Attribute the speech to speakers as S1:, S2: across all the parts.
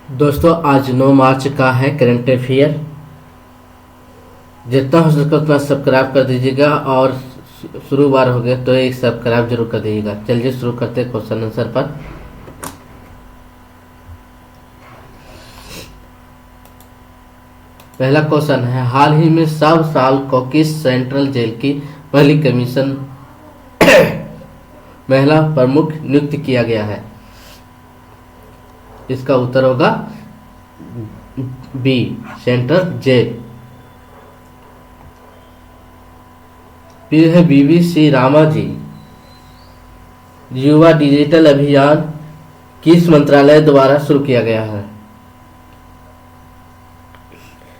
S1: दोस्तों आज 9 मार्च का है करंट अफेयर। जितना हो सके उतना सब्सक्राइब कर दीजिएगा और शुरू बार हो गया तो एक सब्सक्राइब जरूर कर दीजिएगा। चलिए शुरू करते हैं क्वेश्चन आंसर पर। पहला क्वेश्चन है, हाल ही में सब साल को किस सेंट्रल जेल की पहली कमीशन महिला प्रमुख नियुक्त किया गया है? इसका उत्तर होगा बी, सेंट्रल जेल। फिर है BBC रामा जी, युवा डिजिटल अभियान किस मंत्रालय द्वारा शुरू किया गया है?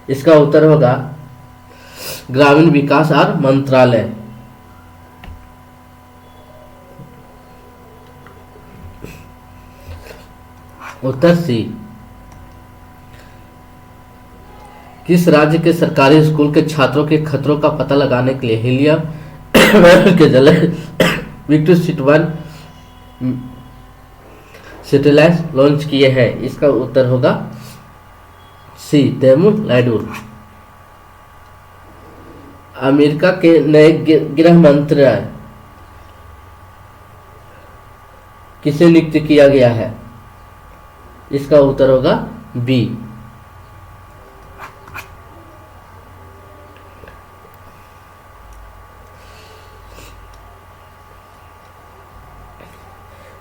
S1: इसका उत्तर होगा ग्रामीण विकास और मंत्रालय। उत्तर सी। किस राज्य के सरकारी स्कूल के छात्रों के खतरों का पता लगाने के लिए हीलियम के जले विक्टोसिट-1 सैटेलाइट लॉन्च किए हैं? इसका उत्तर होगा सी, तमिलनाडु। अमेरिका के नए गृह मंत्री किसे नियुक्त किया गया है? इसका उत्तर होगा बी।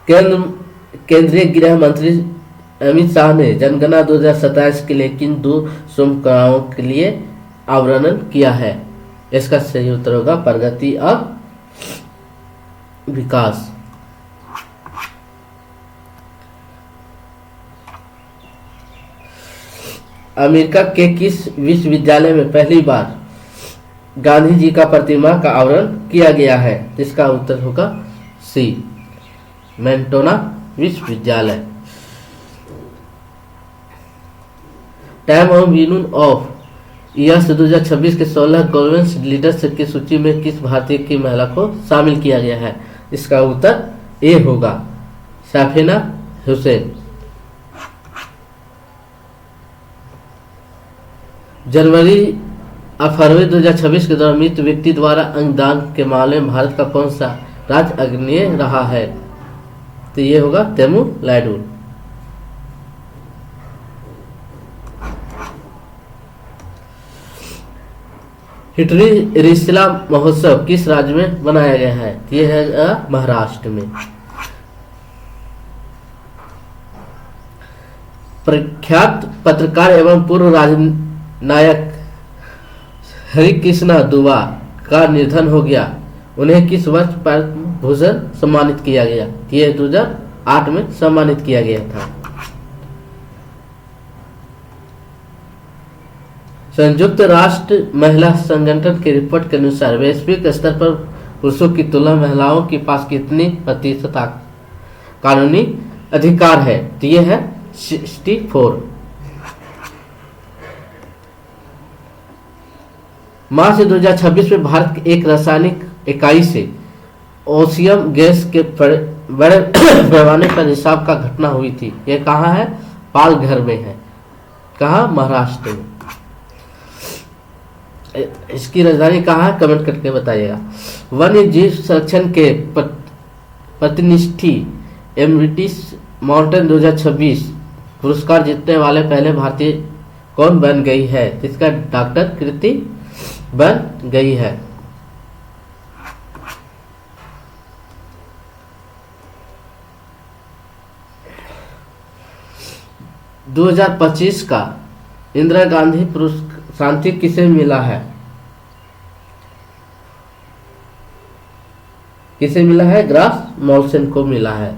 S1: केंद्रीय गृह मंत्री अमित शाह ने जनगणना 2027 के लिए किन दो समूहों के लिए आवरण किया है? इसका सही उत्तर होगा प्रगति और विकास। अमेरिका के किस विश्वविद्यालय में पहली बार गांधी जी का प्रतिमा का आवरण किया गया है? इसका उत्तर होगा सी, मैनटोना विश्वविद्यालय। टाइम ऑफ ईयर्स 2026 के 16 गवर्नेंस लीडर्स की सूची में किस भारतीय की महिला को शामिल किया गया है? इसका उत्तर ए होगा, साफिना हुसैन। जनवरी और फरवरी 2026 के दौरान मृत व्यक्ति द्वारा अंगदान के मामले में भारत का कौन सा राज्य अग्रणी रहा है? तो ये होगा तमिलनाडु। हिटरी रिसला महोत्सव किस राज्य में मनाया गया है? ये है महाराष्ट्र में। प्रख्यात पत्रकार एवं पूर्व राजनायक हरिकृष्णा दुबा का निधन हो गया। उन्हें किस वर्ष पद्म भूषण सम्मानित किया गया? ये 2008 में सम्मानित किया गया था। संयुक्त राष्ट्र महिला संगठन की रिपोर्ट के अनुसार वैश्विक स्तर पर पुरुषों की तुलना महिलाओं के पास कितनी प्रतिशत कानूनी अधिकार है? तो ये है 64। मार्च 2026 में भारत की एक रासायनिक इकाई से ओसियम गैस के बड़े पैमाने पर रिसाव का घटना हुई थी। यह कहाँ है? पालघर में है। कहाँ? महाराष्ट्र में। इसकी राजधानी कहाँ है? कमेंट करके बताइएगा। वन्य जीव संरक्षण के प्रतिनिधि एमरिटस माउंटेन 2026 पुरस्कार जीतने वाले पहले भारतीय कौन बन गई है? इसका डॉक्टर कृति बन गई है। दो 2025 का इंदिरा गांधी पुरस्कार शांति किसे मिला है? किसे मिला है? ग्रास मॉल्सन को मिला है।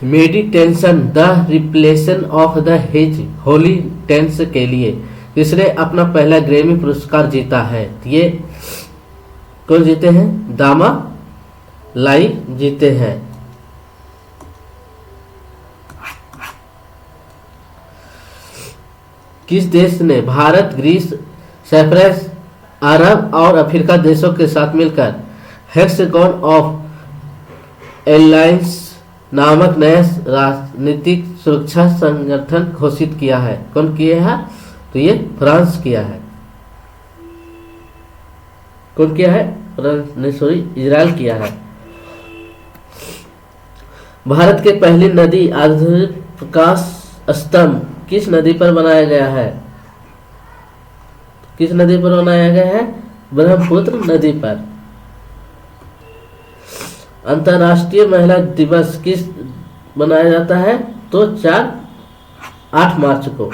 S1: Meditation the reflection of the his holy tense के लिए किसने अपना पहला ग्रैमी पुरस्कार जीता है? ये कौन जीते हैं? दामा लाई जीते हैं। किस देश ने भारत, ग्रीस, साइप्रस, अरब और अफ्रीका देशों के साथ मिलकर हेक्सागन ऑफ एलायंस नामक नया राजनीतिक सुरक्षा संगठन घोषित किया है। कौन किया है? तो ये फ्रांस किया है। कौन किया है? फ्रांस ने, सॉरी, इजराइल किया है। भारत के पहली नदी आधारित प्रकाश स्तंभ किस नदी पर बनाया गया है? किस नदी पर बनाया गया है? ब्रह्मपुत्र नदी पर। अंतर्राष्ट्रीय महिला दिवस किस मनाया जाता है? तो 8 मार्च को।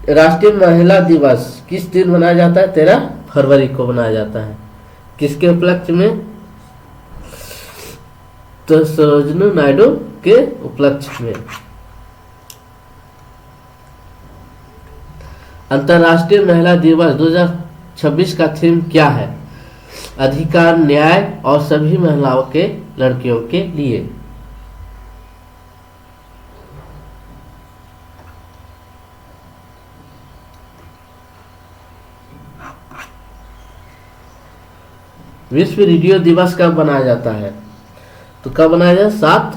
S1: राष्ट्रीय महिला दिवस किस दिन मनाया जाता है? 13 फरवरी को मनाया जाता है। किसके उपलक्ष्य में? तो सरोजिनी नायडू के उपलक्ष्य में। अंतर्राष्ट्रीय महिला दिवस 2026 का थीम क्या है? अधिकार, न्याय और सभी महिलाओं के, लड़कियों के लिए। विश्व रेडियो दिवस कब मनाया जाता है? तो कब मनाया जाता है? 7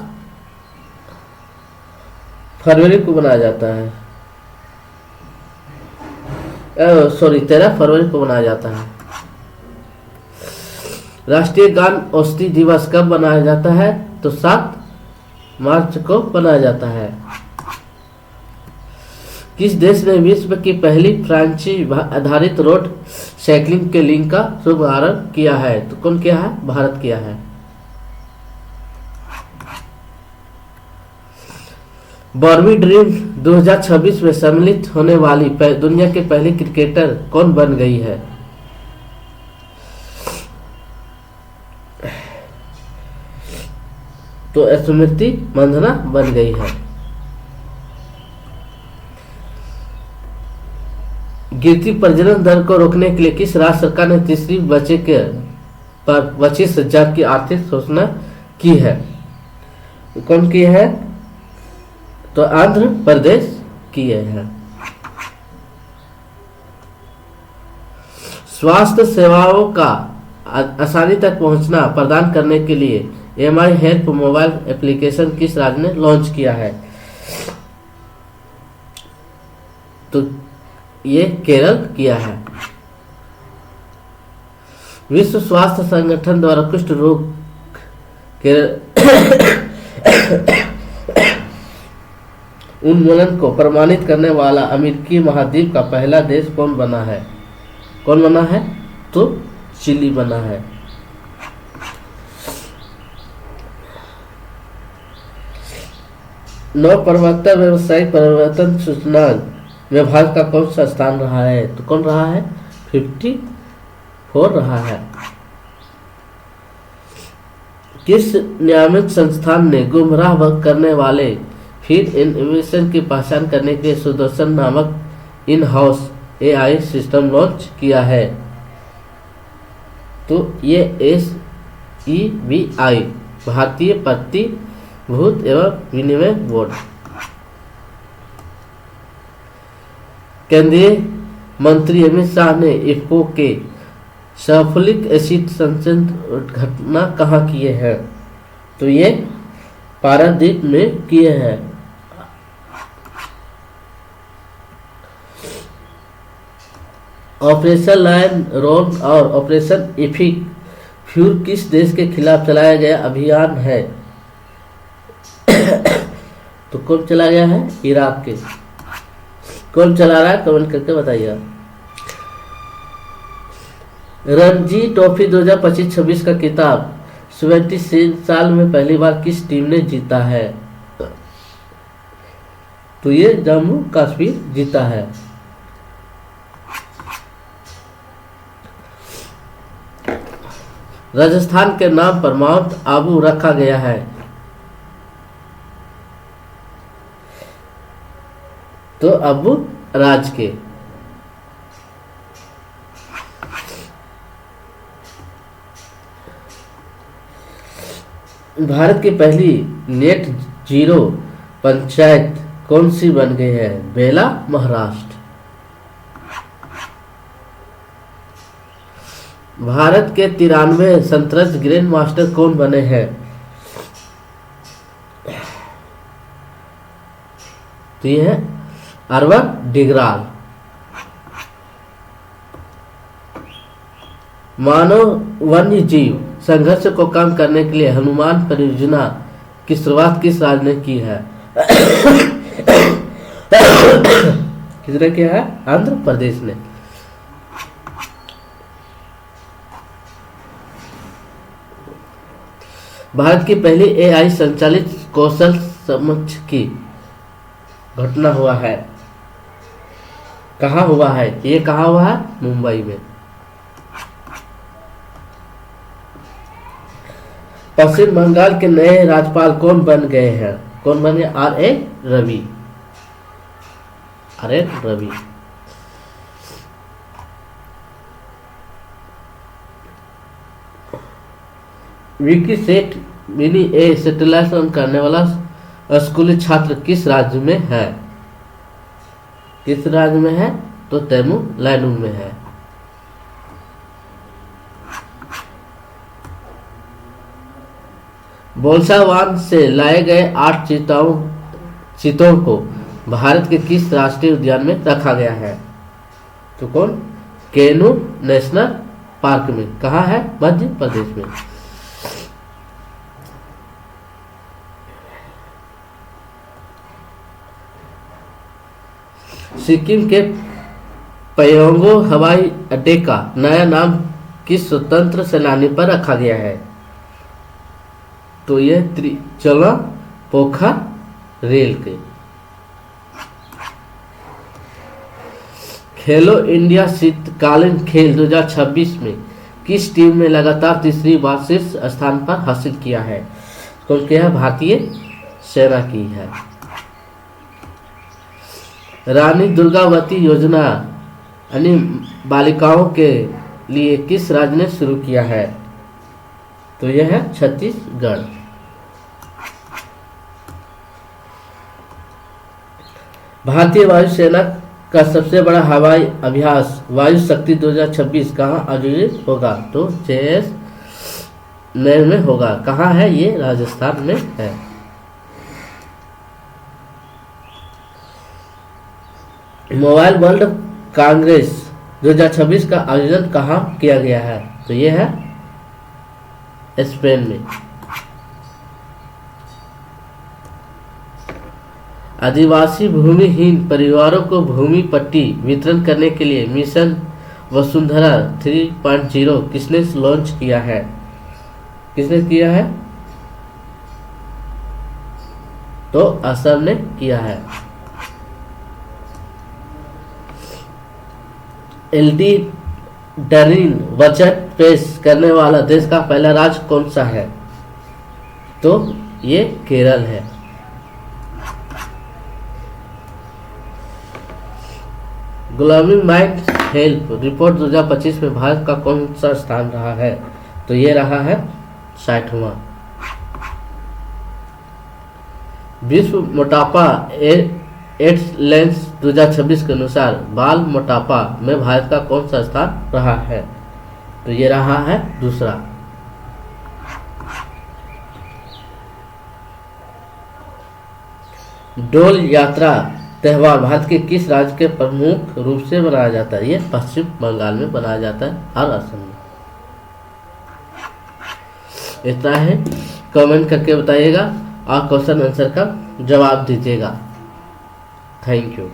S1: फरवरी को मनाया जाता है। सॉरी, 13 फरवरी को मनाया जाता है। राष्ट्रीय गान औषधि दिवस कब मनाया जाता है? तो 7 मार्च को मनाया जाता है। किस देश ने विश्व की पहली फ्रेंची आधारित रोड साइकिलिंग के लिंक का शुभारंभ किया है? तो कौन किया है? भारत किया है। बॉर्बी ड्रीम 2026 में सम्मिलित होने वाली दुनिया के पहली क्रिकेटर कौन बन गई है? तो स्मृति मंधाना बन गई है। गिरती प्रजनन दर को रोकने के लिए किस राज्य सरकार ने तीसरी बच्चे के पर 25,000 की आर्थिक घोषणा की है? कौन की है? तो आंध्र प्रदेश किए हैं। स्वास्थ्य सेवाओं का आसानी तक पहुंचना प्रदान करने के लिए एमआई हेल्प मोबाइल एप्लीकेशन किस राज्य ने लॉन्च किया है? तो ये केरल किया है। विश्व स्वास्थ्य संगठन द्वारा कुष्ठ रोग के उन्मूलन को प्रमाणित करने वाला अमेरिकी महाद्वीप का पहला देश कौन बना है? कौन बना है? तो चिली बना है। नव प्रवक्ता व्यावसायिक परिवर्तन सूचना में भारत का कौन सा स्थान रहा है? तो कौन रहा है? 54 रहा है। किस नियामक संस्थान ने गुमराह करने वाले फीड इनोवेशन की पहचान करने के लिए सुदर्शन नामक in house AI system launch किया है? तो ये SEBI भारतीय प्रतिभूति एवं विनिमय बोर्ड। केंद्रीय मंत्री अमित शाह ने इफ्को के सल्फ्यूरिक एसिड संचयन घटना कहाँ किए हैं? तो ये पारादीप में किए हैं। ऑपरेशन लायन रोन और ऑपरेशन एपिक फ्यूर किस देश के खिलाफ चलाया गया अभियान है? तो कौन चला गया है? इराक के। कौन चला रहा है? कमेंट करके बताइएगा। रणजी ट्रॉफी 2025-26 का खिताब 76 साल में पहली बार किस टीम ने जीता है? तो ये जम्मू कश्मीर जीता है। राजस्थान के नाम पर माउंट आबू रखा गया है? तो अबू राज के। भारत की पहली नेट जीरो पंचायत कौन सी बन गई है? बेला महाराष्ट्र। भारत के 93 शतरंज ग्रैंड मास्टर कौन बने हैं? तो ये है अरविंद डिग्राल। मानव वन्य जीव संघर्ष को कम करने के लिए हनुमान परियोजना की शुरुआत किस राज्य ने की है? किसने किया है? आंध्र प्रदेश ने। भारत की पहली एआई संचालित कौशल समक्ष की घटना हुआ है। कहाँ हुआ है? ये कहाँ हुआ है? मुंबई में। पश्चिम बंगाल के नए राज्यपाल कौन बन गए हैं? कौन बने? आर.एन. रवि। आर.एन. रवि। विकीसेट मिनी ए सैटेलाइट करने वाला स्कूली छात्र किस राज्य में है? किस राज्य में है? तो तमिलनाडु में है। बोल्सावान से लाए गए 8 चीतों को भारत के किस राष्ट्रीय उद्यान में रखा गया है? तो कौन? केनू नेशनल पार्क में। कहाँ है? मध्य प्रदेश में। सिक्किम के पयोंगो हवाई अड्डे का नया नाम किस स्वतंत्र सेनानी पर रखा गया है? तो यह त्रिचला पोखर रेल के। खेलो इंडिया शीतकालीन खेल 2026 में किस टीम ने लगातार तीसरी बार शीर्ष स्थान पर हासिल किया है? कौन किया है? भारतीय सेना की है। रानी दुर्गावती योजना यानी बालिकाओं के लिए किस राज्य ने शुरू किया है? तो यह है छत्तीसगढ़। भारतीय वायुसेना का सबसे बड़ा हवाई अभ्यास वायु शक्ति 2026 कहाँ आयोजित होगा? तो जैसलमेर में होगा। कहाँ है? ये राजस्थान में है। मोबाइल वर्ल्ड कांग्रेस 2026 का आयोजन कहाँ किया गया है? तो ये है स्पेन में। आदिवासी भूमिहीन परिवारों को भूमि पट्टी वितरण करने के लिए मिशन वसुंधरा 3.0 किसने लॉन्च किया है? किसने किया है? तो असम ने किया है। एलडी डरिन बजट पेश करने वाला देश का पहला राज्य कौन सा है? तो ये केरल है। ग्लोबल माइंड हेल्थ रिपोर्ट 2025 में भारत का कौन सा स्थान रहा है? तो ये रहा है 60वां। विश्व मोटापा एड्स 2026 के अनुसार बाल मोटापा में भारत का कौन सा स्थान रहा है? तो ये रहा है दूसरा। डोल यात्रा त्यौहार भारत के किस राज्य के प्रमुख रूप से मनाया जाता है? ये पश्चिम बंगाल में मनाया जाता है और असम में। इतना है, कमेंट करके बताइएगा और क्वेश्चन आंसर का जवाब दीजिएगा। Thank you.